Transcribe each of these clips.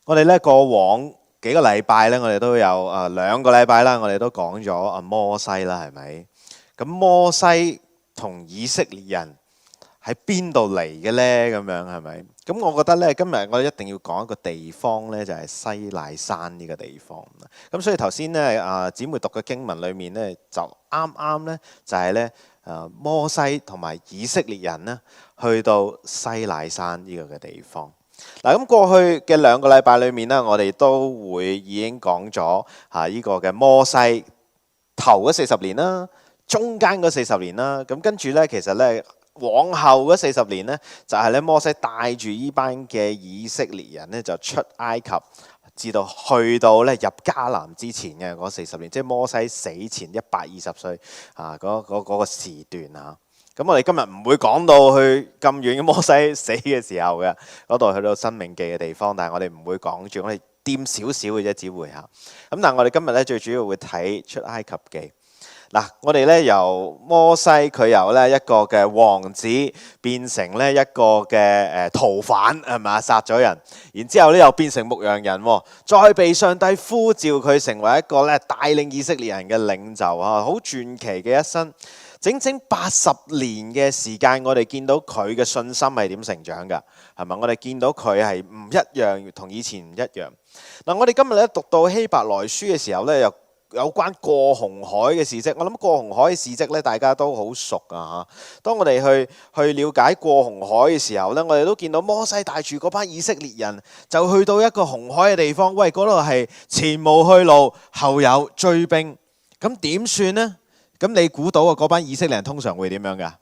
我哋咧過往幾個禮拜咧，我哋都有2個禮拜啦，我哋都講咗摩西啦，係咪？咁摩西同以色列人喺邊度嚟嘅咧？咁樣係咪？咁我覺得咧，今日我哋一定要講一個地方咧，就係西乃山呢個地方。咁所以頭先咧姊妹讀嘅經文裏面咧，就啱啱咧就係咧摩西同埋以色列人咧去到西乃山呢個嘅地方。嗱，咁過去嘅2個禮拜裏面咧，我哋都會已經講咗呢個嘅摩西頭嗰40年啦，中間嗰40年啦，咁跟住咧，其實咧往後嗰40年咧，就係咧摩西帶住呢班嘅以色列人咧就出埃及，至到去到咧入迦南之前嘅嗰40年，即係摩西死前120歲嗰個時段啊。咁我哋今日唔會講到去咁遠嘅摩西死嘅時候嘅嗰度，去到申命記嘅地方，但係我哋唔會講住，我哋掂少少嘅啫，只會嚇。咁但係我哋今日咧最主要會睇出埃及記。嗱，我哋咧由摩西佢由咧一個嘅王子變成咧一個嘅逃犯係咪啊？殺咗人，然之後咧又變成牧羊人，再被上帝呼召佢成為一個咧帶領以色列人嘅領袖啊！好傳奇嘅一生。整整80年嘅時間，我哋見到佢嘅信心係點成長㗎？係咪？我哋見到佢係唔一樣，同以前唔一樣。嗱，我哋今日咧讀到希伯來書嘅時候咧，有關過紅海嘅事蹟。我諗過紅海嘅事蹟咧，大家都好熟啊嚇。當我哋去了解過紅海嘅時候咧，我哋都見到摩西帶住嗰班以色列人就去到一個紅海嘅地方。喂，嗰度係前無去路，後有追兵，咁點算呢？咁你估到嗰班以色列人通常會點樣㗎？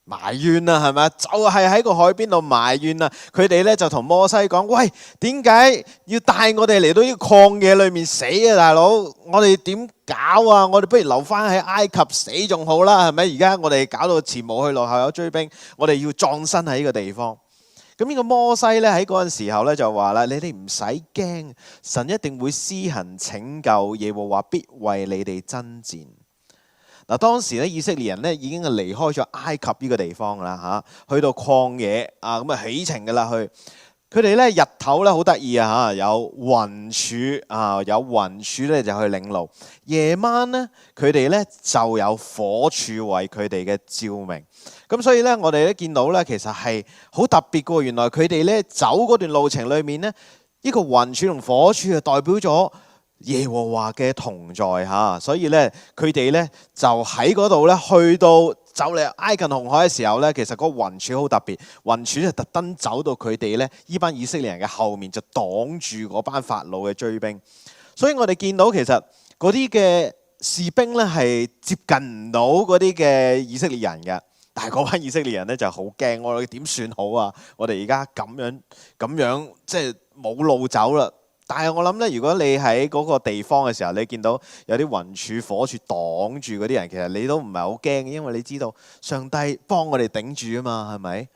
埋怨啊，係咪？就係喺個海邊度埋怨啊！佢哋咧就同摩西講：喂，點解要帶我哋嚟到呢個曠野裏面死啊，大佬？我哋點搞啊？我哋不如留翻喺埃及死仲好啦，係咪？而家我哋搞到前無去路，後有追兵，我哋要葬身喺呢個地方。咁呢個摩西咧喺嗰陣時候咧就話啦：你哋唔使驚，神一定會施行拯救，耶和華必為你哋爭戰。嗱，當時咧以色列人咧已經係離開咗埃及呢個地方啦嚇，去到曠野啊，咁啊起程㗎啦去。佢哋咧日頭咧好得意啊嚇，有雲柱啊，有雲柱咧就去領路。夜晚咧佢哋咧就有火柱為佢哋嘅照明。咁所以咧我哋咧見到咧其實係好特別嘅。原來佢哋咧走嗰段路程裏面咧，呢個雲柱同火柱就代表咗耶和華嘅同在嚇，所以咧佢哋咧就喺嗰度咧去到走嚟挨近紅海嘅時候咧，其實嗰個雲柱好特別，雲柱就特登走到佢哋咧呢班以色列人嘅後面，就擋住嗰班法老嘅追兵。所以我哋見到其實嗰啲嘅士兵咧係接近唔到嗰啲嘅以色列人嘅，但係嗰班以色列人咧就好驚，我哋點算好啊？我哋而家咁樣即係冇路走啦。但係我諗咧，如果你喺嗰個地方嘅時候，你見到有啲雲柱、火柱擋住嗰啲人，其實你都唔係好驚嘅，因為你知道上帝幫我哋頂住啊嘛，係咪？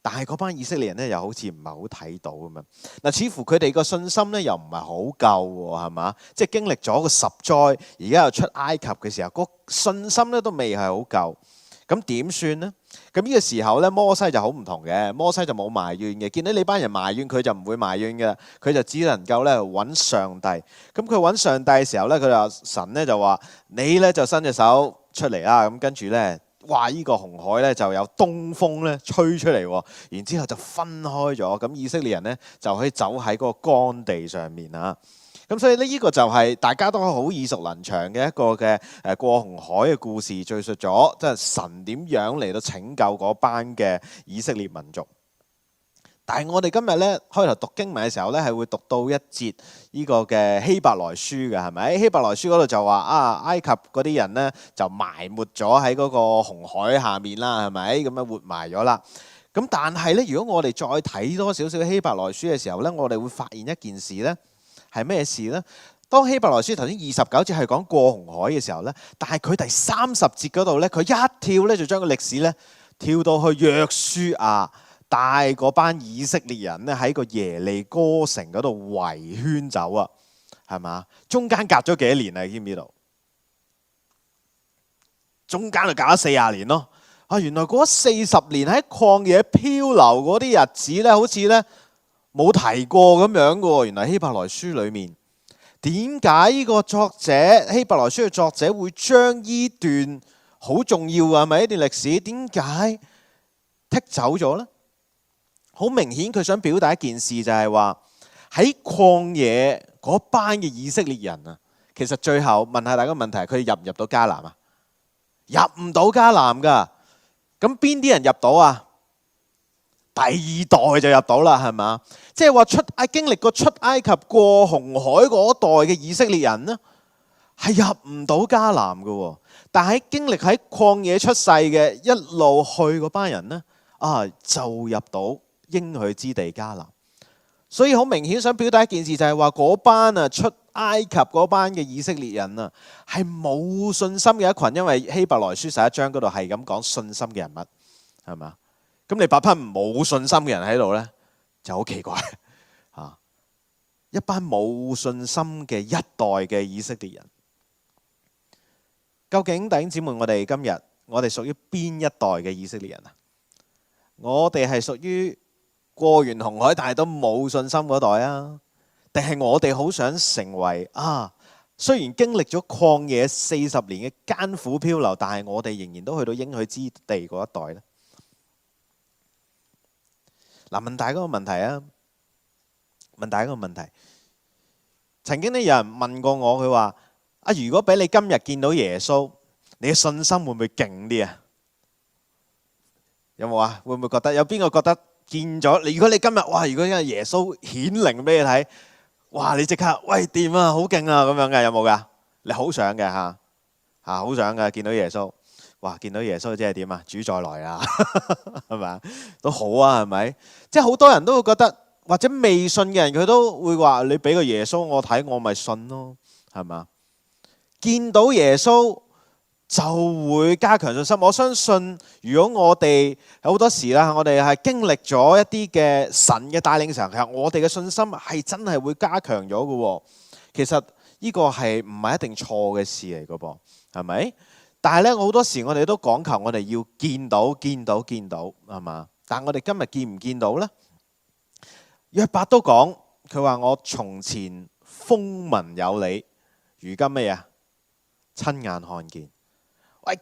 但係嗰班以色列人咧，又好似唔係好睇到咁樣。嗱，似乎佢哋個信心咧又唔係好夠喎，係嘛？即係經歷咗個10災，而家又出埃及嘅時候，個信心咧都未係好夠。咁點算呢？咁呢個時候咧，摩西就好唔同嘅。摩西就冇埋怨嘅，見到你班人埋怨，佢就唔會埋怨嘅，佢就只能夠咧揾上帝。咁佢揾上帝嘅時候咧，佢就神咧就話：你咧就伸隻手出嚟啦。咁跟住咧，哇！呢個紅海咧就有東風咧吹出嚟，然之後就分開咗。咁以色列人咧就可以走喺嗰個乾地上面啊。咁所以呢個就係大家都好耳熟能詳嘅一個嘅過紅海嘅故事，敘述咗即係神點樣嚟到拯救嗰班嘅以色列民族。但係我哋今日咧開頭讀經文嘅時候咧，係會讀到一節呢個嘅希伯來書嘅，係咪？希伯來書嗰度就話埃及嗰啲人咧就埋沒咗喺嗰個紅海下面啦，係咪？咁樣活埋咗啦。咁但係咧，如果我哋再睇多少少希伯來書嘅時候咧，我哋會發現一件事咧。係咩事呢？當希伯來書頭先29節係講過紅海嘅時候呢，但係佢第30節嗰度呢，佢一跳呢就將個歷史呢跳到去約書亞帶嗰班以色列人呢喺個耶利哥城嗰度圍圈走啊，係嘛？中間隔咗幾多年啊？你知唔知道？中間就隔咗40年咯。原來嗰40年喺曠野漂流嗰啲日子咧，好似咧冇提過咁樣嘅喎。原來希伯來書裏面，點解呢個作者希伯來書嘅作者會將呢段好重要嘅係咪一段歷史？點解剔走咗呢？好明顯佢想表達一件事，就係話喺曠野嗰班嘅以色列人啊，其實最後問下大家個問題，佢入唔入到迦南啊？入唔到迦南噶。咁邊啲人入到啊？第二代就入到啦，係嘛？即係話經歷過出埃及過紅海嗰代嘅以色列人呢，係入唔到迦南嘅。但係經歷喺曠野出世嘅一路去嗰班人呢，就入到應許之地迦南。所以好明顯想表達一件事，就係話嗰班出埃及嗰班嘅以色列人啊，係冇信心嘅一群。因為希伯來書11章嗰度係咁講信心嘅人物，係嘛？咁你把班冇信心嘅人喺度呢，就好奇怪啊！一班冇信心嘅一代嘅以色列人，究竟弟兄姊妹，我哋今日我哋屬於邊一代嘅以色列人啊？我哋係屬於過完紅海但係都冇信心嗰代啊？定係我哋好想成為雖然經歷咗曠野40年嘅艱苦漂流，但係我哋仍然都去到應許之地嗰一代呢？嗱，問大家個問題啊！問大家個問題。曾經有人問過我，佢話如果俾你今日見到耶穌，你嘅信心會唔會勁啲啊？有冇啊？會唔會覺得有邊個覺得見咗？如果你今日如果因為耶穌顯靈俾你睇，你即刻喂掂啊，好勁啊咁樣嘅，有冇噶？你好想嘅好想嘅見到耶穌。見到耶穌即係點啊？主再來啊，係咪都好啊？係咪？即係好多人都會覺得，或者未信嘅人佢都會話：你俾個耶穌我睇，我咪信咯，係嘛？見到耶穌就會加強信心。我相信，如果我哋好多時啦，我哋係經歷咗一啲嘅神嘅帶領時候，其實我哋嘅信心係真係會加強咗嘅。其實呢個係唔係一定錯嘅事嚟嘅噃？係咪？但係咧，好多時我哋都講求我哋要見到，係嘛？但係我哋今日見唔見到呢？約伯都講，佢話我從前風聞有你，如今咩啊？親眼看見。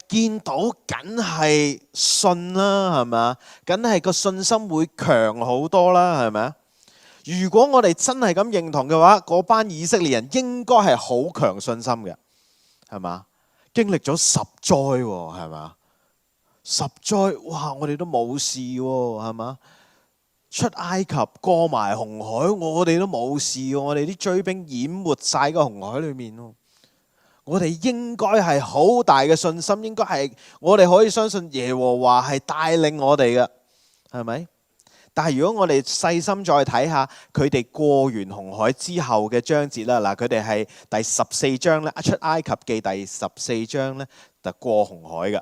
見到梗係信啦，係咪？梗係個信心會強好多啦，係咪啊？如果我哋真係咁認同嘅話，嗰班以色列人應該係好強信心嘅，係嘛？經歷咗10災喎，係嘛？10災，我哋都冇事喎，係嘛？出埃及過埋紅海，我哋都冇事喎，我哋啲追兵淹沒晒個紅海裏面喎。我哋應該係好大嘅信心，應該係我哋可以相信耶和華係帶領我哋嘅，係咪？但係如果我哋細心再睇下佢哋過完紅海之後嘅章節啦，佢哋係第14章咧，出埃及記第14章咧就過紅海嘅。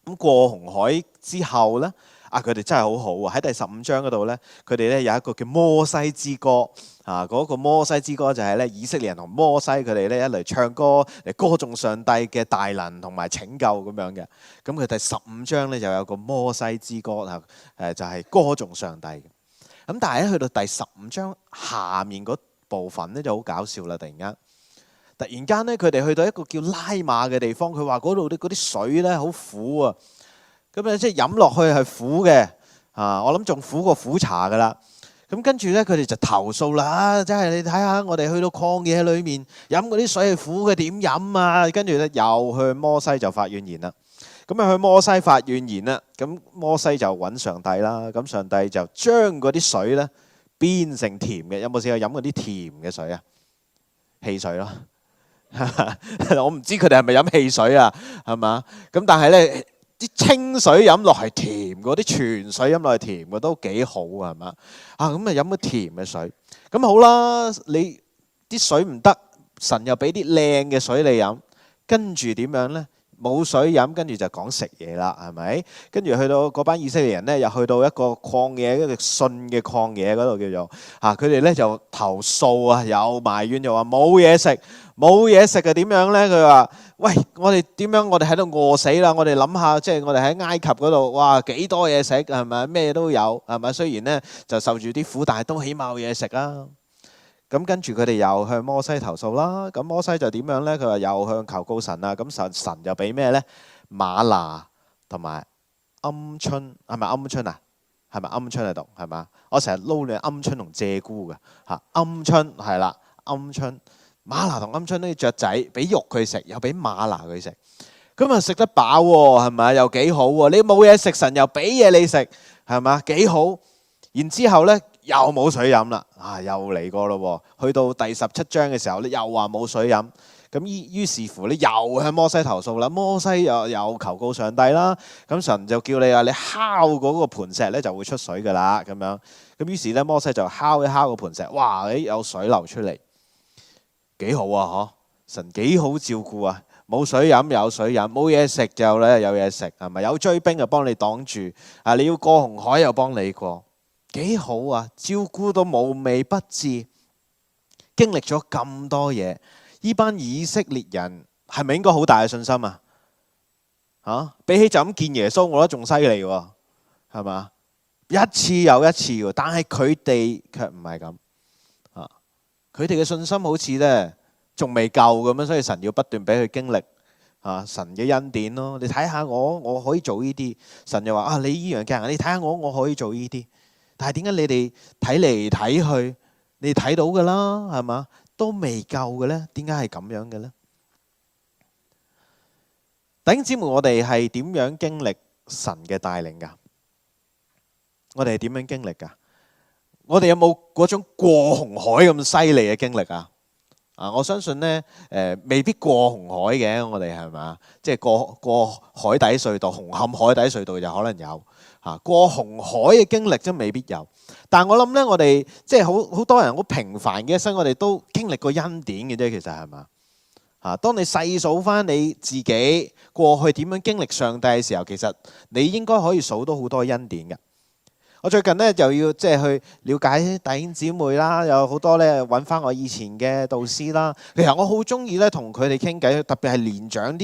咁過紅海之後咧，佢哋真係好好喎！喺第15章嗰度咧，佢哋咧有一個叫摩西之歌嗰個摩西之歌就係咧以色列人同摩西佢哋咧一嚟唱歌嚟歌頌上帝嘅大能同埋拯救咁樣嘅。咁佢第15章咧就有個摩西之歌就係歌頌上帝嘅。咁但係咧去到第15章下面嗰部分咧就好搞笑啦！突然間咧佢哋去到一個叫拉馬嘅地方，佢話嗰度啲水咧好苦啊！咁即係飲落去係苦嘅，我諗仲苦過苦茶噶啦。咁跟住咧，佢哋就投訴啦，真係你睇下，我哋去到曠野裏面飲嗰啲水係苦嘅，點飲啊？跟住咧又去摩西就發怨言啦。咁去摩西發怨言啦，咁摩西就揾上帝啦。咁上帝就將嗰啲水咧變成甜嘅。有冇試過飲嗰啲甜嘅水啊？汽水咯，我唔知佢哋係咪飲汽水啊？係嘛？咁但係咧。啲清水飲落係甜嘅，啲泉水飲落係甜嘅，都幾好啊，係嘛？咁啊飲啲甜嘅水，咁好啦。你啲水唔得，神又俾啲靚嘅水你飲，跟住點樣呢？冇水飲，跟住就講食嘢啦，係咪？跟住去到嗰班以色列人咧，又去到一個曠野，一個信嘅曠野嗰度叫做佢哋咧就投訴啊，又埋怨，又話冇嘢食，冇嘢食嘅點樣咧？佢話：喂，我哋點樣？我哋喺度餓死啦！我哋諗下，即係我哋喺埃及嗰度，哇幾多嘢食係咪？咩都有係咪？雖然咧就受住啲苦，但係都起碼有嘢食啊！咁跟住佢哋又向摩西投訴啦，咁摩西就點樣呢？佢話又向求告神啊，咁神就俾咩呢？嗎哪同埋鵪鶉，係咪鵪鶉啊？係咪鵪鶉喺度？係嘛？我成日撈亂鵪鶉同鷓鴣嘅嚇，鵪鶉係啦，鵪鶉嗎哪同鵪鶉呢啲雀仔，俾肉佢食，又俾嗎哪佢食，咁啊食得飽喎，係咪？又幾好喎！你冇嘢食，神又俾嘢你食，係嘛？幾好？然之後呢，又冇水飲啦，又嚟過咯喎！去到第17章嘅時候咧，又話冇水飲，咁於是乎咧，又向摩西投訴啦。摩西又求告上帝啦，咁神就叫你你敲嗰個磐石咧就會出水噶啦，咁樣。咁於是咧，摩西就敲一敲個磐石，哇！有水流出嚟，幾好啊！嗬，神幾好照顧啊！冇水飲有水飲，冇嘢食就咧有嘢食，係咪？有追兵就幫你擋住，你要過紅海又幫你過。幾好啊！照顧到無微不至，經歷咗咁多嘢，呢班以色列人係咪應該好大嘅信心啊？比起就咁見耶穌，我覺得仲犀利喎，係嘛？一次又一次喎，但係佢哋卻唔係咁啊！佢哋嘅信心好似呢仲未夠咁樣，所以神要不斷俾佢經歷神嘅恩典咯。你睇下我可以做呢啲，神就話你依樣嘅，你睇下我可以做呢啲。但係點解你哋睇嚟睇去，你睇到㗎啦，係嘛？都未夠嘅咧？點解係咁樣嘅咧？弟兄姊妹，我哋係點樣經歷神嘅帶領㗎？我哋係點樣經歷㗎？我哋有冇嗰種過紅海咁犀利嘅經歷啊？我相信咧，未必過紅海嘅，我哋係嘛？即係過海底隧道，紅磡海底隧道就可能有。過紅海嘅經歷真未必有，但係我諗咧，我哋即係好多人好平凡嘅一生，我哋都經歷過恩典嘅啫。其實係嘛？當你細數翻你自己過去點樣經歷上帝嘅時候，其實你應該可以數到好多恩典嘅。我最近咧就要即係去了解弟兄姊妹啦，有好多咧揾翻我以前嘅導師啦。其實我好中意咧同佢哋傾偈，特別係年長啲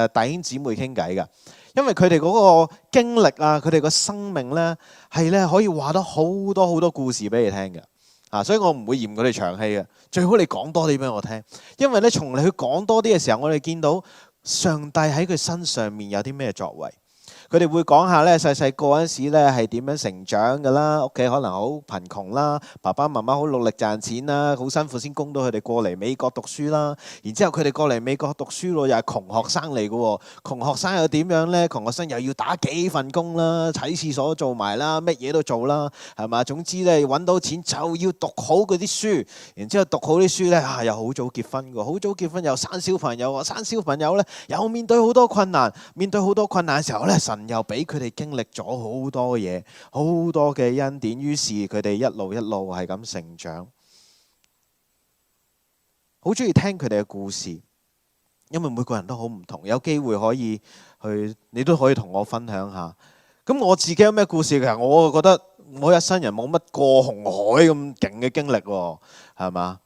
弟兄姊妹傾偈㗎。因為佢哋嗰個經歷啊，佢哋個生命咧係咧可以話得好多好多故事俾你聽嘅，所以我唔會嫌佢哋長氣嘅。最好你講多啲俾我聽，因為咧從你去講多啲嘅時候，我哋見到上帝喺佢身上面有啲咩作為。佢哋會講下咧細細個嗰陣時咧係點樣成長㗎啦，屋企可能好貧窮啦，爸爸媽媽好努力賺錢啦，好辛苦先供到佢哋過嚟美國讀書啦。然之後佢哋過嚟美國讀書咯，又係窮學生嚟嘅喎。窮學生又點樣咧？窮學生又要打幾份工啦，洗廁所做埋啦，乜嘢都做啦，係嘛？總之咧揾到錢就要讀好嗰啲書，然之後讀好啲書咧又好早結婚㗎，好早結婚又生小朋友，生小朋友咧又面對好多困難，面對好多困難嘅時候咧神又俾佢哋經歷咗好多嘢，好多嘅恩典，於是佢哋一路一路係咁成長。好中意聽佢哋嘅故事，因為每個人都好唔同，有機會可以去，你都可以同我分享下。咁我自己有咩故事？其實我覺得我一生人冇乜過紅海咁勁嘅經歷喎，係嘛？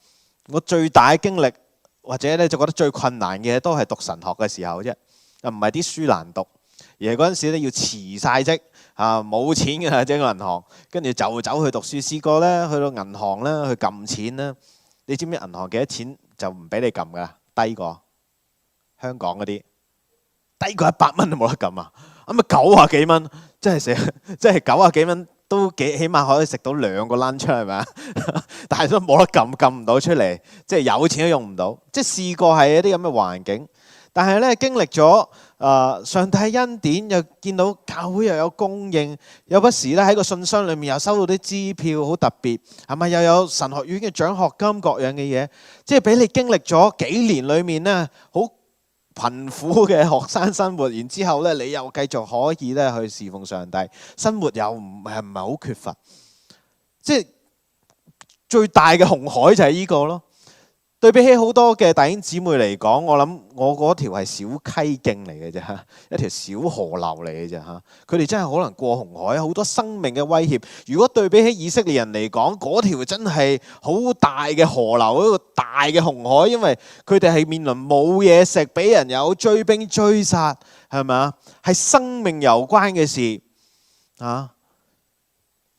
我最大嘅經歷或者咧就覺得最困難嘅都係讀神學嘅時候啫，又唔係啲書難讀。而係嗰陣時咧要辭晒職冇錢嘅即係個銀行，跟住就走去讀書。試過咧去到銀行咧去撳錢咧，你知唔知銀行幾多錢就唔俾你撳㗎？低過香港嗰啲，低過100蚊都冇得撳啊！咁啊90幾蚊，即係90幾蚊都起碼可以食到2個 lunch 係咪啊？但係都冇得撳唔到出嚟，即係有錢都用唔到。即係試過係一啲咁嘅環境。但係咧經歷咗上帝恩典，又見到教會又有供應，有不時咧喺個信箱裏面又收到啲支票，好特別係咪？又有神學院嘅獎學金各樣嘅嘢，即係俾你經歷咗幾年裏面咧好貧苦嘅學生生活，然之後咧你又繼續可以咧去侍奉上帝，生活又唔係好缺乏，即係最大嘅紅海就係呢個咯。對比起好多嘅弟兄姊妹嚟講，我諗我嗰條係小溪徑嚟嘅啫，一條小河流嚟嘅啫嚇。佢哋真係可能過紅海，好多生命嘅威脅。如果對比起以色列人嚟講，嗰條真係好大嘅河流，一個大嘅紅海，因為佢哋係面臨冇嘢食，俾人有追兵追殺，係咪啊？係生命攸關嘅事啊，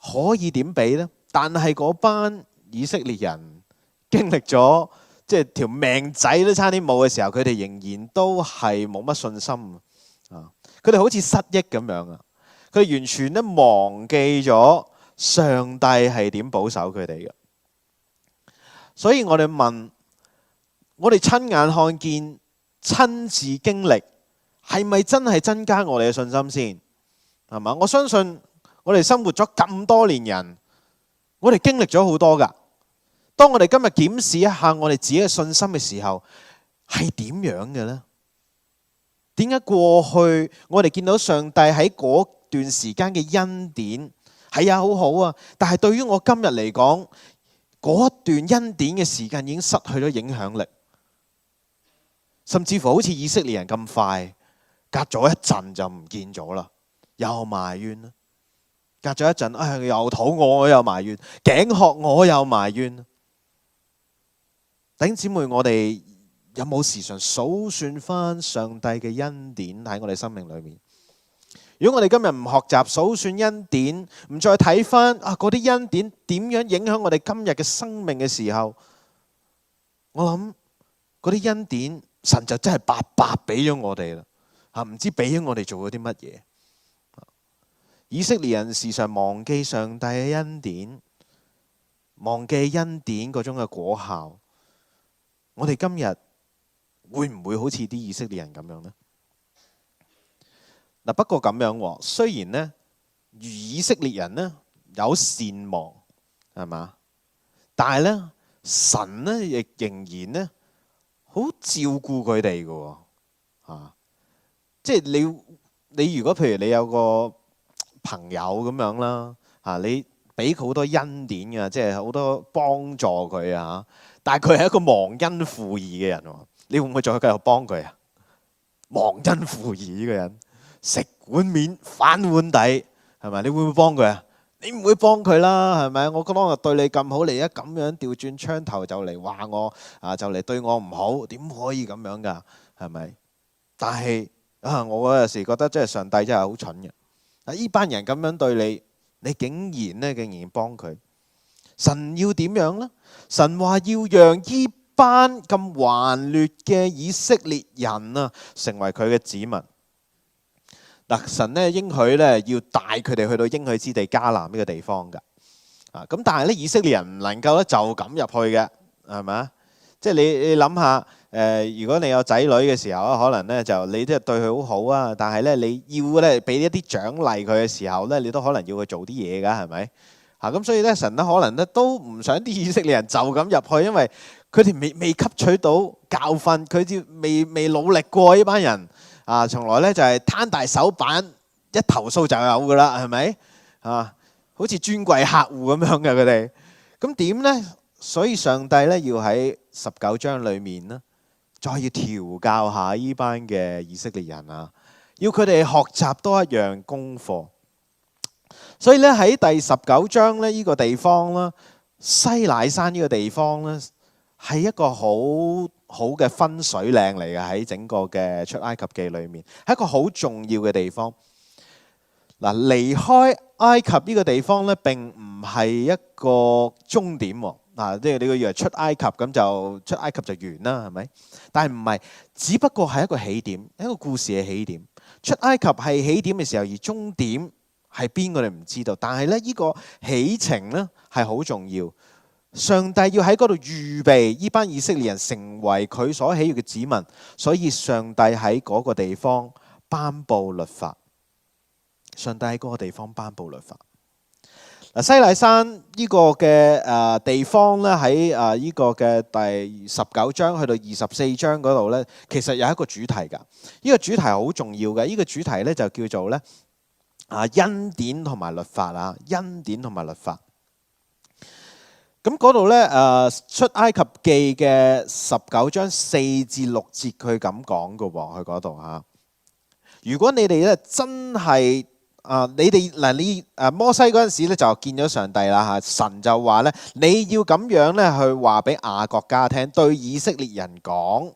可以點比呢？但係嗰班以色列人經歷咗，即係條命仔都差啲冇嘅時候，佢哋仍然都係冇乜信心啊！佢哋好似失憶咁樣啊！佢哋完全都忘記咗上帝係點保守佢哋嘅。所以我哋問，我哋親眼看見、親自經歷，係咪真係增加我哋嘅信心先？係嘛？我相信我哋生活咗咁多年人，我哋經歷咗好多㗎。當我哋今日檢視一下我哋自己嘅信心嘅時候，係點樣嘅呢？點解過去我哋見到上帝喺嗰段時間嘅恩典係啊好好啊，但係對於我今日嚟講，嗰段恩典嘅時間已經失去咗影響力，甚至乎好似以色列人咁快，隔咗一陣就唔見咗啦，又埋怨啦，隔咗一陣，又肚餓我又埋怨，頸渴我又埋怨。弟兄姊妹，我哋有冇時常數算翻上帝嘅恩典喺我哋生命裏面？如果我哋今日唔學習數算恩典，唔再睇翻嗰啲恩典點樣影響我哋今日嘅生命嘅時候，我諗嗰啲恩典神就真係白白俾咗我哋啦，唔知俾咗我哋做咗啲乜嘢？以色列人時常忘記上帝嘅恩典，忘記恩典嗰種嘅果效。我哋今日會唔會好似啲以色列人咁樣呢？不過咁樣，雖然呢，以色列人呢有善忘，係嘛？但係呢，神呢亦仍然呢好照顧佢哋嘅，即係你如果譬如你有個朋友咁樣啦，你俾佢好多恩典嘅，即係好多幫助佢啊。但係佢係一個忘恩負義嘅人，你會唔會再繼續幫佢啊？忘恩負義呢個人，食碗面反碗底，係咪？你會唔會幫佢啊？你唔會幫佢啦，係咪？我當日對你咁好，你而家咁樣調轉槍頭就嚟話我就嚟對我唔好，點可以咁樣㗎？係咪？但係我有時覺得真係上帝真係好蠢嘅。呢班人咁樣對你，你竟然幫佢。神要點樣呢？神話要讓呢班咁頑劣嘅以色列人成為佢嘅子民。神咧應許咧要帶佢哋去到應許之地迦南呢個地方㗎。咁但係咧以色列人唔能夠咧就咁入去嘅，係咪？即係你諗下，如果你有仔女嘅時候，可能咧就你即係對佢好好啊，但係咧你要咧俾一啲獎勵佢嘅時候咧，你都可能要佢做啲嘢㗎，係咪？咁所以咧，神咧可能咧都唔想啲以色列人就咁入去，因為佢哋未吸取到教訓，佢哋未努力過呢班人從來咧就係攤大手板，一投訴就有噶啦，係咪？好似尊貴客戶咁樣嘅佢哋，咁點咧？所以上帝咧要喺19章裏面咧，再要調教下呢班嘅以色列人要佢哋學習多一樣功課。所以咧喺第19章咧呢個地方啦，西乃山呢個地方咧係一個好好嘅分水嶺嚟嘅，喺整個嘅出埃及記裏面係一個好重要嘅地方。離開埃及呢個地方咧並唔係一個終點即係你以為出埃及咁就出埃及就完啦，係咪？但係唔係，只不過係一個起點，一個故事嘅起點。出埃及係起點嘅時候，而終點係邊個你唔知道，但係咧呢個起程咧係好重要。上帝要喺嗰度預備呢班以色列人成為佢所喜悅嘅子民，所以上帝喺嗰個地方頒布律法。上帝喺嗰個地方頒布律法。西乃山呢個嘅地方咧喺呢個嘅第19章去到24章嗰度咧，其實有一個主題㗎。呢個主題好重要嘅，呢個主題咧就叫做咧恩典同埋律法恩典同埋律法。咁嗰度咧出埃及記嘅19章4至6節，佢咁講嘅喎，佢嗰度嚇。如果你哋咧真係你哋嗱你摩西嗰陣時咧就見咗上帝啦嚇，神就話咧你要咁樣咧去話俾雅各家聽，對以色列人講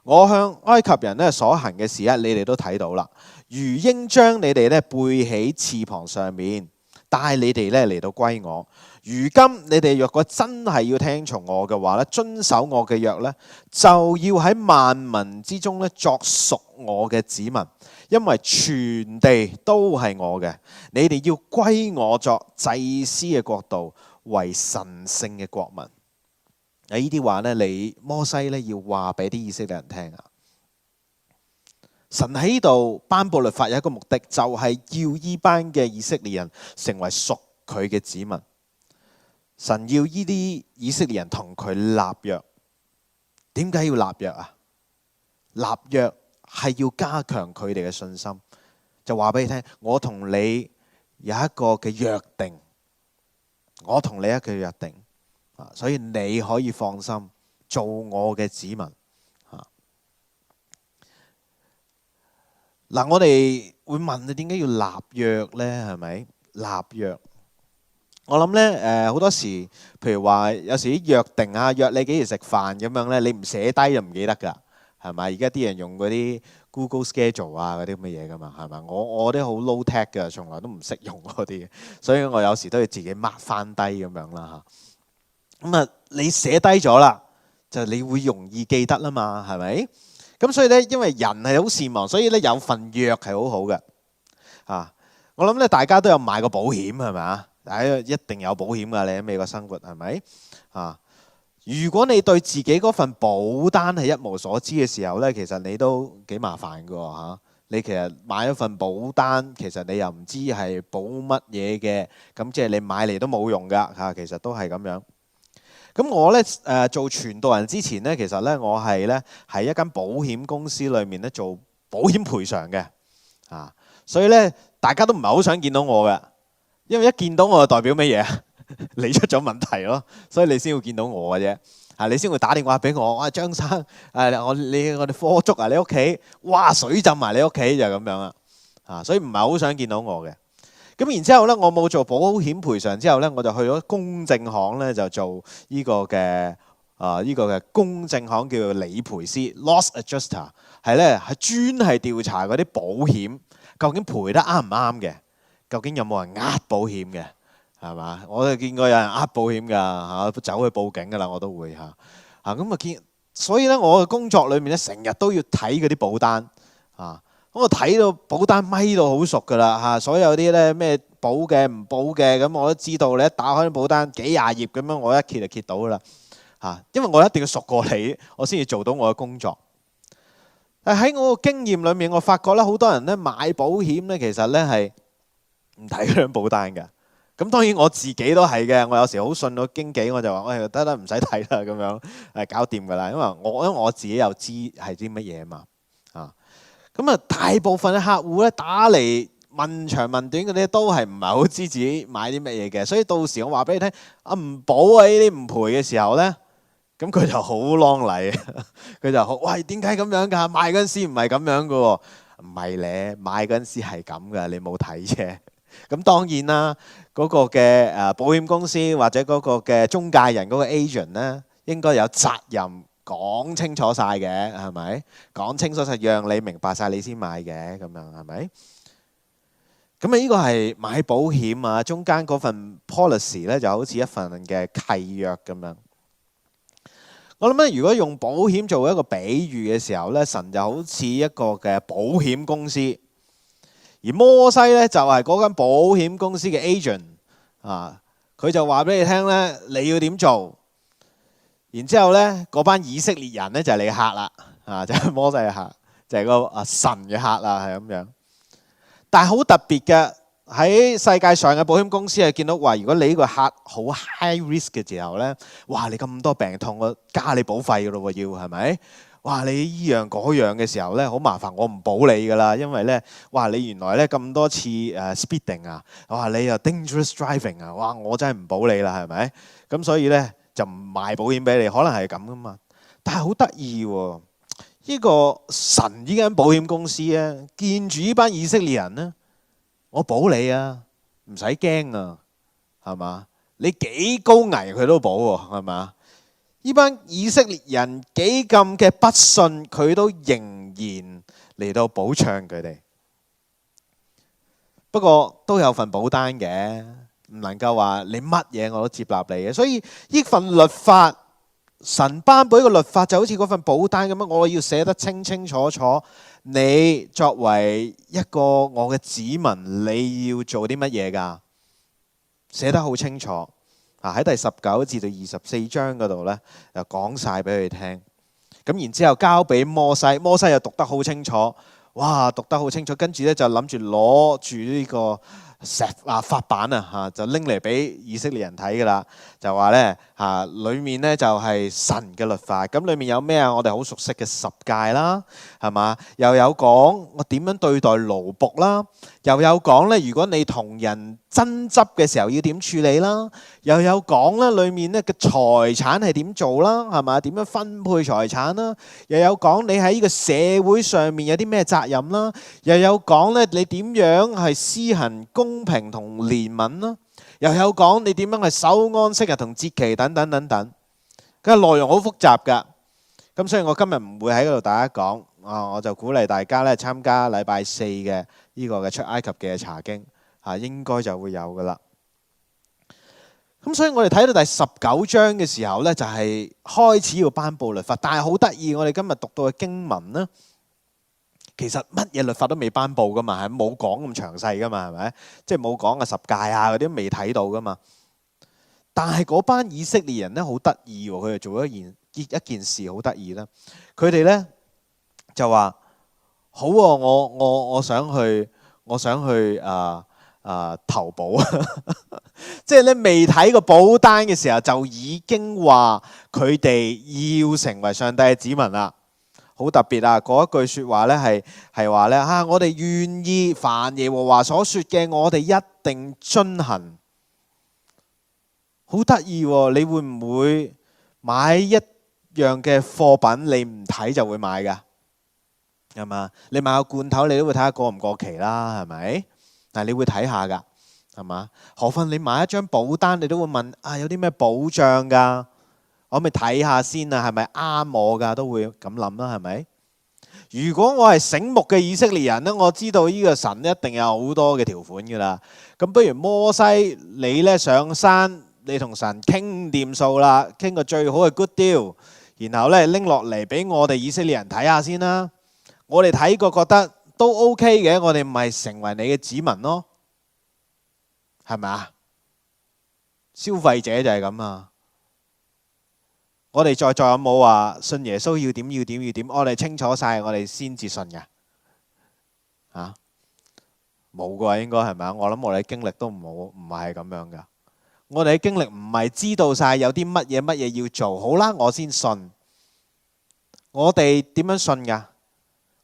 我向埃及人咧所行嘅事咧，你哋都睇到啦。如鷹將你哋咧背起翅膀上面，帶你哋咧嚟到歸我。如今你哋若果真係要聽從我嘅話咧，遵守我嘅約咧，就要喺萬民之中咧作屬我嘅子民，因為全地都係我嘅。你哋要歸我作祭司嘅國度，為神聖嘅國民。呢啲話咧，你摩西咧要話俾啲以色列人聽啊。神喺度頒布律法有一個目的，就係要依班嘅以色列人成為屬佢嘅子民。神要呢啲以色列人同佢立約。點解要立約啊？立約係要加強佢哋嘅信心，就話俾你聽，我同你有一個嘅約定，我同你一個約定，所以你可以放心做我嘅子民。嗱，我哋會問你點解要立約呢？係咪立約？我諗咧好多時，譬如話有時啲約定啊，約你幾時食飯咁樣咧，你唔寫低就唔記得㗎，係咪？而家啲人用嗰啲 Google Schedule 啊嗰啲咁嘅嘢㗎嘛，係咪？我啲好 low tech 㗎，從來都唔識用嗰啲，所以我有時都要自己 mark 翻低咁樣啦嚇。咁你寫低咗啦，就你會容易記得啦嘛，係咪？咁所以咧，因為人係好善忘，所以咧有份約係好好嘅。我諗咧大家都有買過保險係咪啊？一定有保險㗎，你喺美國生活係咪？如果你對自己嗰份保單係一無所知嘅時候咧，其實你都幾麻煩㗎嚇。你其實買一份保單，其實你又唔知係保乜嘢嘅，咁即係你買嚟都冇用㗎嚇。其實都係咁樣。咁我咧做傳道人之前咧，其實咧我係咧喺一間保險公司裏面咧做保險賠償嘅所以咧大家都唔係好想見到我嘅。因為一見到我就代表乜嘢？你出咗問題咯，所以你先會見到我嘅啫。你先會打電話俾我。哇，張生，我哋科足啊，你屋企哇水浸埋你屋企就咁樣啦。所以唔係好想見到我嘅。咁然之後咧，我冇做保險賠償之後咧，我就去咗公證行咧，就做呢個嘅公證行叫做理賠師 （loss adjuster），係專係調查嗰啲保險究竟賠得啱唔啱嘅。究竟有冇人呃保險嘅係嘛？我就見過有人呃保險㗎走去報警㗎啦，我都會咁所以咧，我嘅工作裏面咧，成日都要睇嗰啲保單咁我睇到保單咪到好熟㗎啦所有啲咧咩保嘅唔保嘅，咁我都知道。你一打開啲保單幾廿頁咁樣，我一揭就揭到㗎啦因為我一定要熟過你，我先至做到我嘅工作。但喺我嘅經驗裏面，我發覺咧好多人咧買保險咧，其實咧係唔睇嗰張保單嘅。咁當然我自己都係嘅。我有時好信個經紀，我就話喂，得唔使睇啦，咁樣搞掂㗎啦。因為我自己又知係啲乜嘢嘛咁大部分嘅客戶咧打嚟問長問短嗰啲都係唔係好知自己買啲乜嘢嘅。所以到時我話俾你聽唔保呢啲唔賠嘅時候咧，咁佢就好啷禮，佢就好喂，點解咁樣㗎？買嗰陣時唔係咁樣㗎喎。唔係咧，買嗰陣時係咁㗎，你冇睇啫。咁當然啦，嗰個嘅保險公司或者嗰個嘅中介人嗰個 agent 咧，應該有責任講清楚晒嘅，係咪？講清楚晒，讓你明白晒你先買嘅，咁樣係咪？咁呢個係買保險中間嗰份 policy 咧，就好似一份嘅契約咁樣。我諗咧，如果用保險做一個比喻嘅時候咧，神就好似一個嘅保險公司。而摩西咧就係嗰間保險公司嘅 agent 佢就話俾你聽咧，你要點做。然之後咧，嗰班以色列人咧就係你嘅客啦，就係摩西嘅客，就係個神嘅客啦，係咁樣。但係好特別嘅，喺世界上嘅保險公司係見到話，如果你呢個客好 high risk 嘅時候咧，哇！你咁多病痛，我加你保費㗎咯喎，要係咪？哇！你依樣嗰樣嘅時候咧，好麻煩，我唔保你噶啦，因為咧，哇！你原來咧咁多次speeding 啊，哇！你又 dangerous driving 啊，哇！我真係唔保你啦，係咪？咁所以咧就唔賣保險俾你，可能係咁噶嘛。但係好得意喎，呢個神呢間保險公司咧，見住呢班以色列人咧，我保你啊，唔使驚啊，係嘛？你幾高危佢都保喎，係嘛？呢班以色列人幾咁嘅不信，佢都仍然嚟到保障佢哋。不過都有份保單嘅，唔能夠話你乜嘢我都接納你嘅。所以呢份律法，神頒布呢個律法就好似嗰份保單咁樣，我要寫得清清楚楚。你作為一個我嘅子民，你要做啲乜嘢㗎？寫得好清楚。喺第19至到24章嗰度咧，就講晒俾佢聽。咁然之後交俾摩西，摩西又讀得好清楚，哇，讀得好清楚。跟住咧就諗住攞住呢個法版啊，就拎嚟俾以色列人睇噶啦。就話咧裡面咧就係神嘅律法。咁裡面有咩啊？我哋好熟悉嘅十誡啦，係嘛？又有講我點樣對待奴僕啦，又有講咧，如果你同人爭執嘅時候要點處理啦，又有講咧裡面咧嘅財產係點做啦，係嘛？點樣分配財產啦？又有講你喺呢個社會上面有啲咩責任啦？又有講咧你點樣係施行公平同憐憫啦？又有講你點樣係守安息日同節期等等等等。咁內容好複雜㗎。咁所以我今日唔會喺嗰度大家講我就鼓勵大家咧參加禮拜4嘅呢個嘅出埃及嘅查經應該就會有㗎啦。咁所以我哋睇到第19章嘅時候咧，就係開始要頒布律法。但係好得意，我哋今日讀到嘅經文呢，其實乜嘢律法都未頒布噶嘛，係冇講咁詳細噶嘛，係咪？即係冇講十誡嗰啲都未睇到噶嘛。但係嗰班以色列人咧好得意喎，佢哋做一件事好得意啦。佢哋咧就話好喎，我想去投保啊！即係咧未睇過保單嘅時候，就已經話佢哋要成為上帝嘅子民啦。好特別啊！嗰一句説話咧係話咧我哋願意凡耶和華所說嘅，我哋一定遵行。好得意喎！你會唔會買一樣嘅貨品，你唔睇就會買㗎？係嘛？你買個罐頭，你都會睇下過唔過期啦，係咪？但係你會睇下㗎，係嘛？何況你買一張保單，你都會問有啲咩保障㗎？我咪睇下先啊，係咪啱我㗎？都會咁諗啦，係咪？如果我係醒目嘅以色列人咧，我知道呢個神一定有好多嘅條款㗎啦。咁不如摩西你咧上山，你同神傾掂數啦，傾個最好嘅 good deal，然後咧拎落嚟俾我哋以色列人睇下先啦。我哋睇過覺得都 OK 嘅，我哋咪成為你嘅子民咯，係咪啊？消費者就係咁啊！我哋在座有冇話信耶穌要點？我哋清楚晒，我哋先至信嘅冇啩，應該係咪啊？我諗我哋經歷都唔係咁樣噶。我哋嘅經歷唔係知道晒有啲乜嘢要做，好啦，我先信。我哋點樣信噶？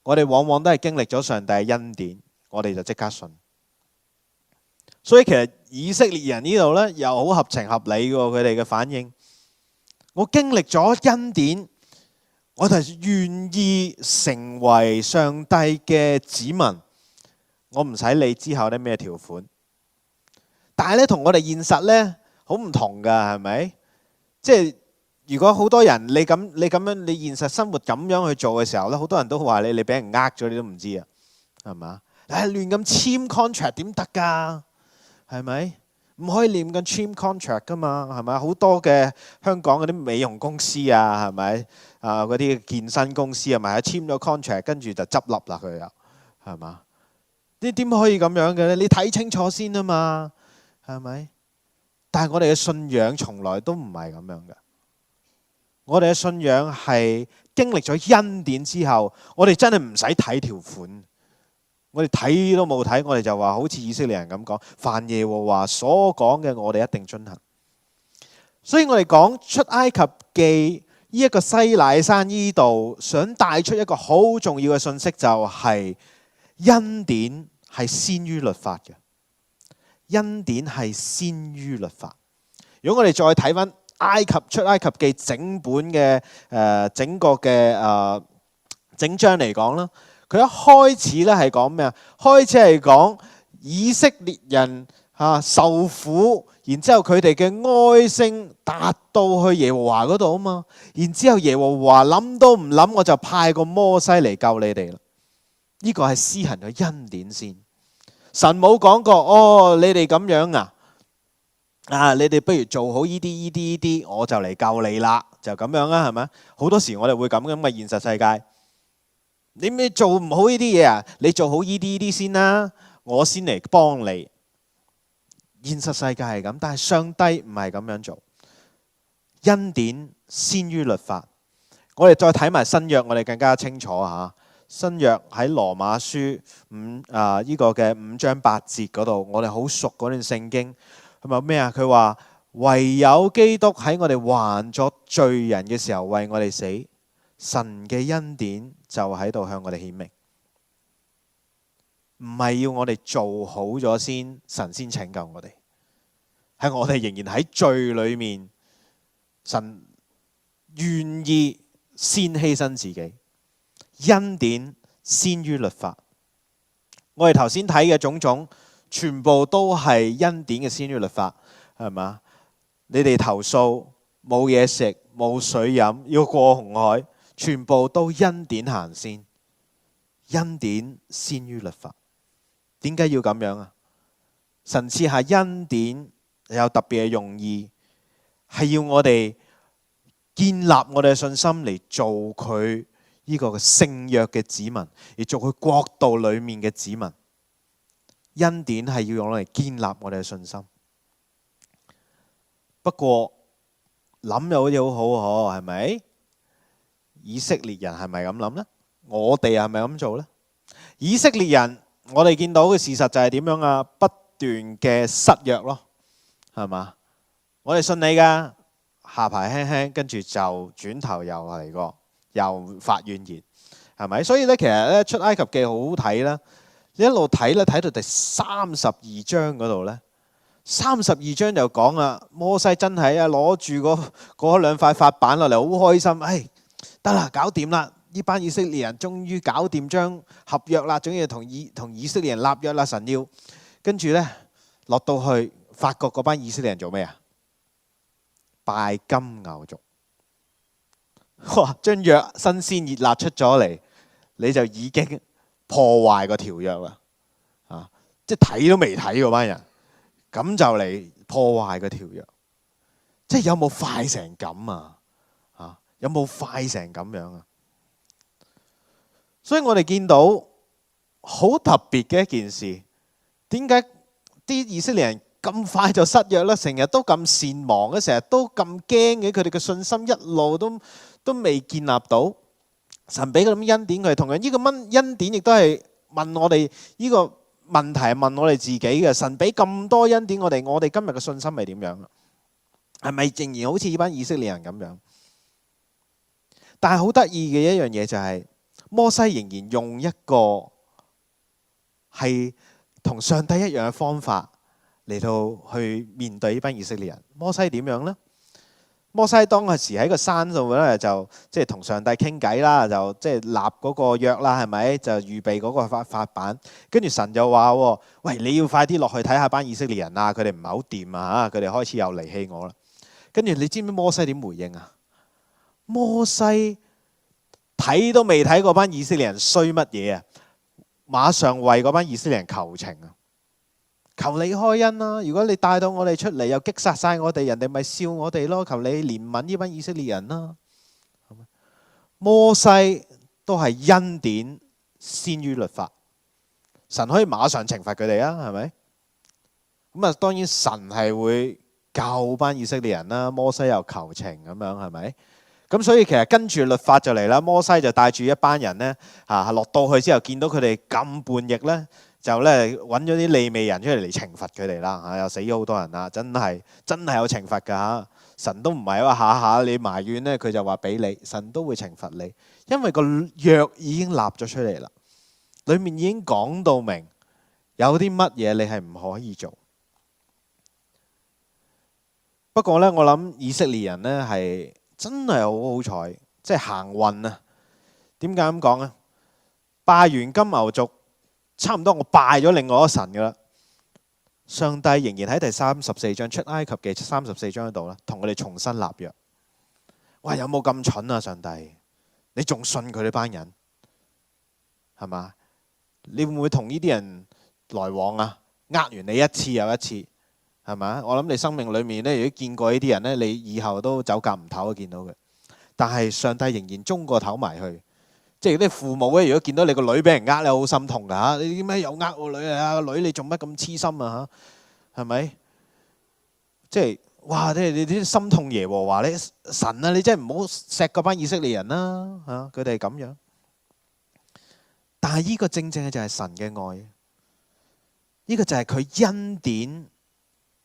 我哋往往都係經歷咗上帝嘅恩典，我哋就即刻信。所以其實以色列人呢度呢，又好合情合理嘅，佢哋嘅反應。我經歷咗恩典，我就願意成為上帝嘅子民。我唔使理之後啲咩條款，但係咧同我哋現實咧好唔同噶，係咪？即係如果好多人你咁樣你現實生活咁樣去做嘅時候咧，好多人都話你俾人呃咗，你都唔知啊，係嘛？亂咁簽 contract 點得㗎？係咪？唔可以亂咁簽 contract 㗎嘛？係咪？好多嘅香港嗰啲美容公司啊，係咪？嗰啲健身公司係咪？簽咗 contract 跟住就執笠啦佢又，係嘛？你點可以咁樣嘅咧？你睇清楚先啊嘛，係咪？但係我哋嘅信仰從來都唔係咁樣嘅。我哋嘅信仰係經歷咗恩典之後，我哋真係唔使睇條款。我哋睇都冇睇，我哋就話好似以色列人咁講，凡耶和華所講嘅，我哋一定遵行。所以我哋講出埃及記呢一個西乃山呢度想帶出一個好重要嘅信息，就係恩典係先於律法嘅。恩典係先於律法。如果我哋再睇翻出埃及記整本嘅整個嘅整章嚟講啦，佢一開始咧係講咩啊？開始係講以色列人受苦，然之後佢哋嘅哀聲達到去耶和華嗰度啊嘛。然之後耶和華諗都唔諗，我就派個摩西嚟救你哋啦。呢個係施行嘅恩典先。神冇講過你哋咁樣你哋不如做好呢啲，我就嚟救你啦，就咁樣啦，係咪？好多時我哋會咁嘅現實世界。你咩做唔好呢啲嘢啊？你做好呢啲先啦，我先嚟幫你。現實世界係咁，但係上帝唔係咁樣做。恩典先於律法。我哋再睇埋新約，我哋更加清楚吓。新約喺羅馬書呢個嘅5章8節嗰度，我哋好熟嗰段聖經。佢話咩啊？佢話唯有基督喺我哋還作罪人嘅時候為我哋死，神嘅恩典就喺度向我哋顯明。唔係要我哋做好咗先，神先拯救我哋，係我哋仍然喺罪裏面，神願意先犧牲自己。恩典先於律法。我哋頭先睇嘅種種，全部都係恩典嘅先於律法，係嘛？你哋投訴冇嘢食、冇水飲，要過紅海，全部都恩典行先。恩典先於律法。點解要咁樣啊？神賜下恩典有特別嘅用意，係要我哋建立我哋嘅信心嚟做佢呢個聖約嘅子民，而做佢國度裏面嘅子民。恩典係要用嚟建立我哋嘅信心。不過諗又好似好好，係咪？以色列人係咪咁諗呢？我哋係咪咁做呢？以色列人，我哋見到嘅事實就係點樣啊？不斷嘅失約咯，係嘛？我哋信你噶，下排輕輕，跟住就轉頭又嚟過，又發怨言，係咪？所以咧，其實咧出埃及記好好睇啦。你一路睇咧，睇到第32章嗰度咧，32章就講啦，摩西真係攞住嗰兩塊法板落嚟，好開心，得啦，搞掂啦！呢班以色列人終於搞掂將合約啦，終於同以色列人立約啦。神要跟住咧落到去，發覺嗰班以色列人做咩啊？拜金牛犢。哇！將約新鮮熱辣出咗嚟，你就已經破壞個條約啦，即係睇都未睇嗰班人，咁就嚟破壞個條約，即係有冇快成咁啊？有冇快成咁樣啊？所以我哋見到好特別嘅一件事，點解啲以色列人咁快就失約咧？成日都咁善忘嘅，成日都咁驚嘅，佢哋嘅信心一路都未建立到。神俾嗰種恩典佢，同樣呢個恩典亦都係問我哋呢個問題，係問我哋自己嘅。神俾咁多恩典我哋今日嘅信心係點樣？係咪仍然好似呢班以色列人咁樣？但係好得意嘅一樣嘢就係，摩西仍然用一個係同上帝一樣嘅方法嚟到去面對呢班以色列人。摩西點樣呢？摩西當時喺個山度咧，就即係同上帝傾偈啦，就即係立嗰個約啦，係咪？就預備嗰個法版。跟住神就話：喂，你要快啲落去睇下班以色列人啊！佢哋唔係好掂啊！佢哋開始又離棄我啦。跟住你知唔知摩西點回應啊？摩西睇都未睇嗰班以色列人衰乜嘢啊！馬上為嗰班以色列人求情啊！求你開恩啦！如果你帶到我哋出嚟，又擊殺晒我哋，人哋咪笑我哋咯！求你憐憫呢班以色列人啦！摩西都係恩典先於律法，神可以馬上懲罰佢哋啊，係咪？咁啊，當然神係會救班以色列人啦。摩西又求情咁樣，係咪？咁所以其實跟住律法就嚟啦。摩西就帶住一班人咧，落到去之後見到佢哋咁叛逆咧。就咧揾咗啲利未人出嚟懲罰佢哋啦嚇，又死咗好多人啦，真係有懲罰㗎嚇。神都唔係話下下你埋怨咧，佢就話俾你，神都會懲罰你，因為個約已經立咗出嚟啦，裡面已經講到明有啲乜嘢你係唔可以做。不過咧，我諗以色列人咧係真係好好彩，即係行運啊！點解咁講啊？拜完金牛族，差唔多我拜咗另外一個神噶啦。上帝仍然喺第34章出埃及嘅34章嗰度啦，同佢哋重新立約。哇！有冇咁蠢啊？上帝，你仲信佢呢班人係嘛？你會唔會同呢啲人來往啊？呃完你一次又一次係嘛？我諗你生命裏面咧，如果見過呢啲人咧，你以後都走夾唔唞都見到嘅。但係上帝仍然中個頭埋去。即係啲父母咧，如果見到你個女俾人呃咧，好心痛㗎嚇！你點解又呃我女啊？女你做乜咁痴心啊？嚇，係咪？即係哇！你啲心痛耶和華咧，神啊！你真係唔好錫嗰班以色列人啦嚇！佢哋係咁樣，但係呢個正正就係神嘅愛，呢個就係佢恩典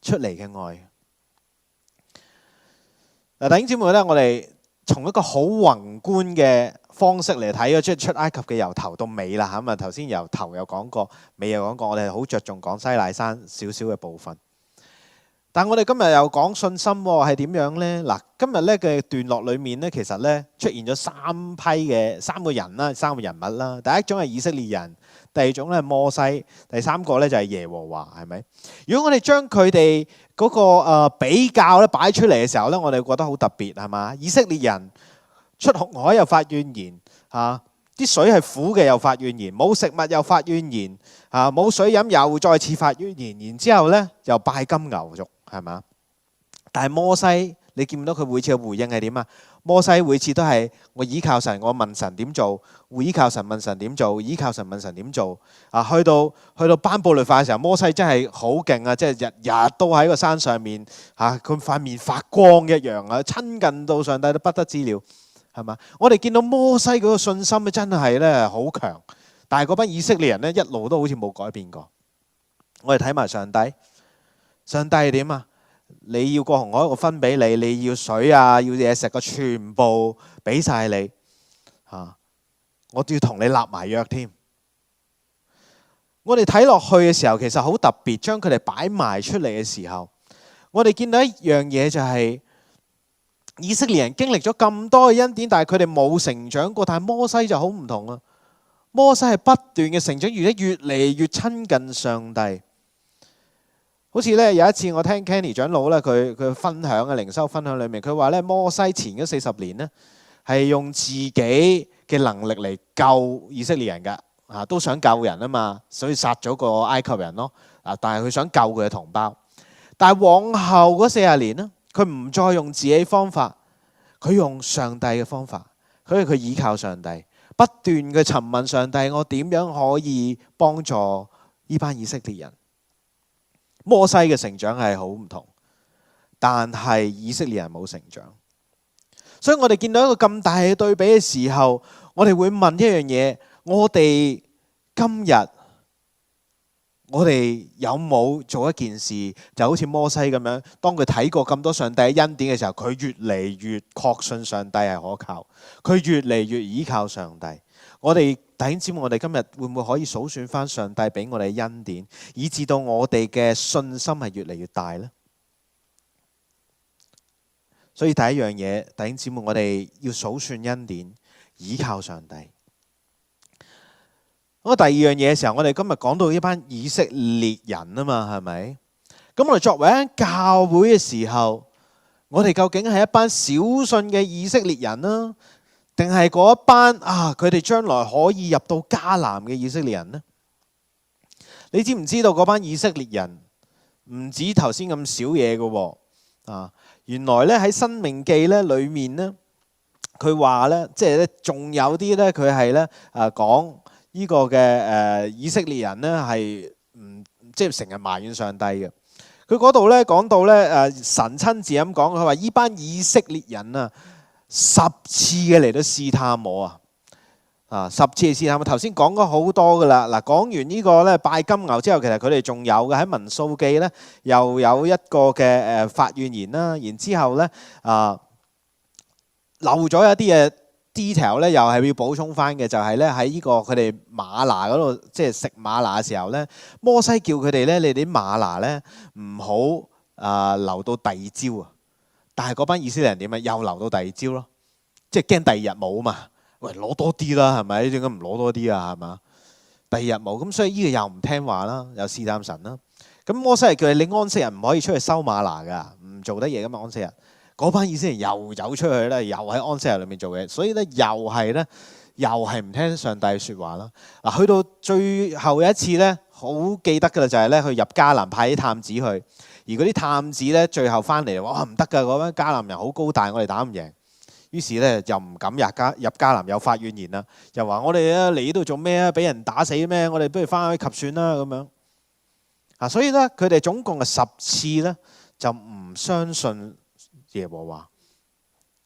出嚟嘅愛。嗱，弟兄姊妹咧，我哋從一個好宏觀嘅方式嚟睇咗出埃及嘅由頭到尾啦嚇。咁啊頭先由頭有講過，尾又講過，我哋好着重講西奈山少少嘅部分。但我哋今日又講信心喎，係點樣呢？嗱，今日咧嘅段落裏面咧，其實咧出現咗三個人啦，三個人物啦。第一種係以色列人，第二種咧係摩西，第三個咧就係耶和華，係咪？如果我哋將佢哋嗰個比較咧擺出嚟嘅時候咧，我哋覺得好特別係嘛？以色列人出紅海又發怨言嚇，啲水係苦嘅又發怨言，冇食物又發怨言嚇，冇水飲又再次發怨言，然之後咧又拜金牛族。係嘛？但係摩西，你見唔到佢每次嘅回應係點啊？摩西每次都係我依靠神，我問神點做，會依靠神問神點做，依靠神問神點做啊！去到頒布律法嘅時候，摩西真係好勁啊！即係日日都喺個山上面嚇，佢塊面發光一樣啊，親近到上帝都不得之了，係嘛？我哋見到摩西嗰個信心咧，真係咧好強，但係嗰班以色列人咧一路都好似冇改變過。我哋睇埋上帝。上帝係點啊？你要過紅海，我分俾你；你要水啊，要嘢食，個全部俾晒你嚇。我要同你立埋約添。我哋睇落去嘅時候，其實好特別，將佢哋擺埋出嚟嘅時候，我哋見到一樣嘢就係以色列人經歷咗咁多嘅恩典，但係佢哋冇成長過。但係摩西就好唔同啊！摩西係不斷嘅成長，越嚟越親近上帝。好似咧有一次我聽 Kenny 長老咧佢分享嘅靈修分享裏面，佢話咧摩西前嗰40年咧係用自己嘅能力嚟救以色列人㗎嚇，都想救人啊嘛，所以殺咗個埃及人咯啊！但係佢想救佢嘅同胞。但係往後嗰40年咧，佢唔再用自己方法，佢用上帝嘅方法，佢依靠上帝，不斷嘅詢問上帝，我點樣可以幫助呢班以色列人？摩西嘅成長係好唔同，但係以色列人冇成長，所以我哋見到一個咁大嘅對比嘅時候，我哋會問一樣嘢：我哋今日我哋有冇做一件事，就好似摩西咁樣？當佢睇過咁多上帝嘅恩典嘅時候，佢越嚟越確信上帝係可靠，佢越嚟越依靠上帝。我哋弟兄姊妹，我哋今日會唔會可以數算翻上帝俾我哋嘅恩典，以致到我哋嘅信心係越嚟越大呢？所以第一樣嘢，弟兄姊妹，我哋要數算恩典，依靠上帝。咁第二樣嘢嘅時候，我哋今日講到呢班以色列人啊嘛，係咪？咁我哋作為一間教會嘅時候，我哋究竟係一班小信嘅以色列人呢？定係嗰一班佢哋將來可以入到迦南嘅以色列人呢？你知唔知道嗰班以色列人唔止頭先咁少嘢嘅喎？原來咧喺《申命記》咧裏面咧，佢話咧，即係咧仲有啲咧，佢係咧講呢個嘅以色列人咧係即係成日埋怨上帝嘅。佢嗰度咧講到咧神親自咁講，佢話呢班以色列人啊，10次嘅嚟到試探我啊！ 10次試探，頭先講咗好多噶啦。嗱，講完呢個咧拜金牛之後，其實佢哋仲有嘅喺民數記咧，又有一個嘅發怨言啦。然之後咧漏咗一啲嘅 detail 咧，又係要補充翻嘅，就係咧喺呢個佢哋嗎哪嗰度，即係食嗎哪嘅時候咧，摩西叫佢哋咧，你哋啲嗎哪咧唔好留到第二朝啊。但係嗰班以色列人點啊？又留到第二朝咯，即係驚第二日冇啊嘛。喂，攞多啲啦，係咪？點解唔攞多啲啊？係嘛？第二日冇，咁所以呢個又唔聽話啦，又試探神啦。咁摩西係叫你安息日唔可以出去收嗎哪㗎，唔做得嘢噶嘛安息日。嗰班以色列人又走出去咧，又喺安息日裏面做嘢，所以咧又係唔聽上帝説話啦。嗱，去到最後一次咧，好記得㗎啦，就係咧去入迦南派啲探子去，而嗰啲探子咧最後翻嚟話唔得㗎，嗰班迦南人好高大，我哋打唔贏。於是咧又唔敢入迦南，又發怨言啦，又話我哋嚟呢度做咩啊？俾人打死咩？我哋不如翻去及算啦咁樣。所以咧佢哋總共係10次咧就唔相信耶和華。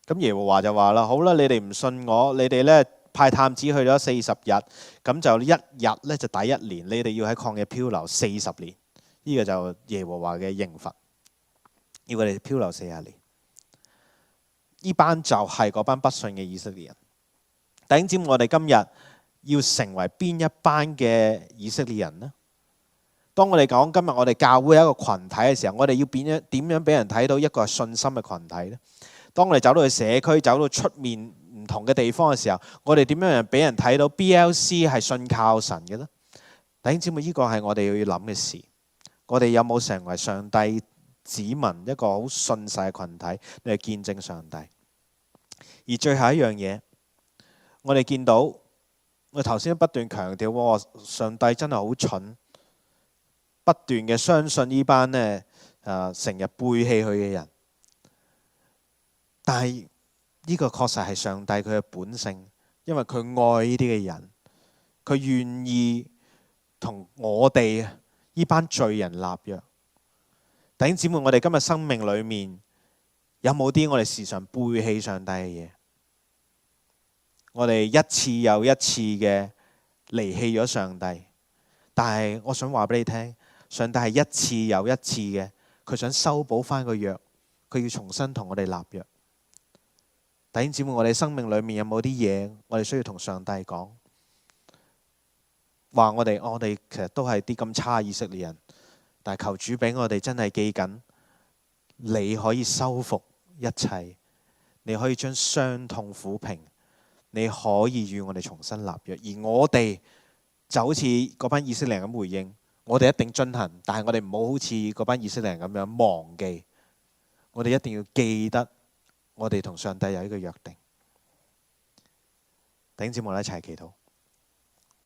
咁耶和華就話啦：好啦，你哋唔信我，你哋咧派探子去咗40日，咁就一日咧就抵1年，你哋要喺曠野漂流40年。呢個就耶和華嘅刑罰，要佢哋漂流40年。呢班就係嗰班不信嘅以色列人。弟兄姊妹，我哋今日要成為邊一班嘅以色列人呢？當我哋講今日我哋教會係一個群體嘅時候，我哋要點樣俾人睇到一個信心嘅群體呢？當我哋走到去社區，走到出面唔同嘅地方嘅時候，我哋點樣俾人睇到 BLC 係信靠神嘅呢？弟兄姊妹，呢個係我哋要諗嘅事。我哋有冇成為上帝子民一個好信實嘅群體嚟見證上帝？而最後一樣嘢，我哋見到我頭先不斷強調，上帝真係好蠢，不斷嘅相信呢班呢成日背棄佢嘅人。但係呢個確實係上帝佢嘅本性，因為佢愛呢啲嘅人，佢願意同我哋呢班罪人立約。弟兄姊妹，我哋今日生命裏面有冇啲我哋時常背棄上帝嘅嘢？我哋一次又一次嘅離棄咗上帝，但係我想話俾你聽，上帝係一次又一次嘅，佢想修補翻個約，佢要重新同我哋立約。弟兄姊妹，我哋生命裏面有冇啲嘢我哋需要同上帝講？話我哋其實都係啲咁差以色列人，但係求主俾我哋真係記緊，你可以修復一切，你可以將傷痛撫平，你可以與我哋重新立約。而我哋就好似嗰班以色列人咁回應，我哋一定遵行，但係我哋唔好好似嗰班以色列人咁樣忘記，我哋一定要記得我哋同上帝有呢個約定。弟兄姊妹，一齊祈禱。